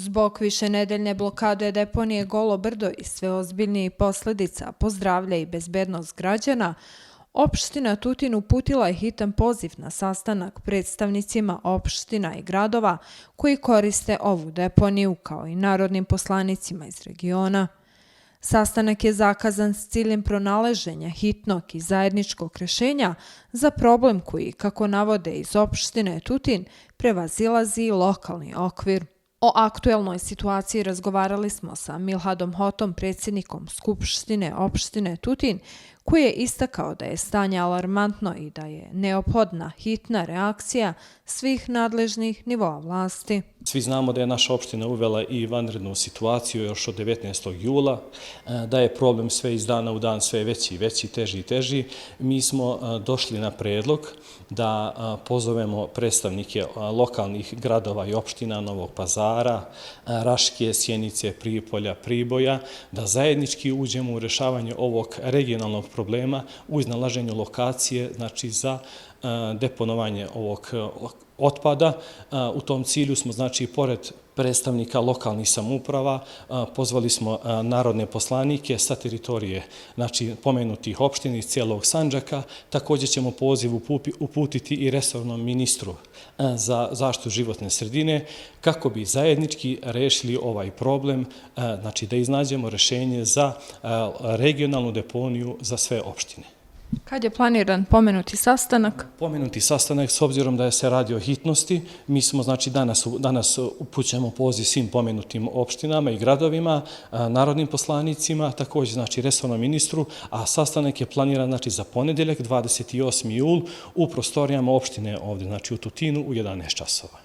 Zbog višenedeljne blokade deponije Golo brdo i sve ozbiljnijih posljedica po zdravlje i bezbednost građana, opština Tutin uputila je hitan poziv na sastanak predstavnicima opština i gradova koji koriste ovu deponiju, kao i narodnim poslanicima iz regiona. Sastanak je zakazan s ciljem pronalaženja hitnog i zajedničkog rješenja za problem koji, kako navode iz opštine Tutin, prevazilazi lokalni okvir. O aktuelnoj situaciji razgovarali smo sa Milhadom Hotom, predsjednikom Skupštine opštine Tutin, koji je istakao da je stanje alarmantno i da je neophodna hitna reakcija svih nadležnih nivoa vlasti. Svi znamo da je naša opština uvela i vanrednu situaciju još od 19. jula, da je problem sve iz dana u dan sve veći i veći, teži i teži. Mi smo došli na predlog da pozovemo predstavnike lokalnih gradova i opština Novog Pazara, Raške, Sjenice, Prijepolja, Priboja, da zajednički uđemo u rješavanje ovog regionalnog problema u iznalaženju lokacije, znači za deponovanje ovog otpada. U tom cilju smo, znači, pored predstavnika lokalnih samouprava, pozvali smo narodne poslanike sa teritorije, znači, pomenutih opština iz cijelog Sandžaka. Također ćemo poziv uputiti i resornom ministru za zaštitu životne sredine kako bi zajednički rešili ovaj problem, znači da iznađemo rješenje za regionalnu deponiju za sve opštine. Kad je planiran pomenuti sastanak? Pomenuti sastanak, s obzirom da se radi o hitnosti, mi smo, znači, danas upućujemo poziv svim pomenutim opštinama i gradovima, narodnim poslanicima, također, znači, resornom ministru, a sastanak je planiran, znači, za ponedjeljak, 28. jul, u prostorijama opštine ovdje, znači, u Tutinu, u 11 časova.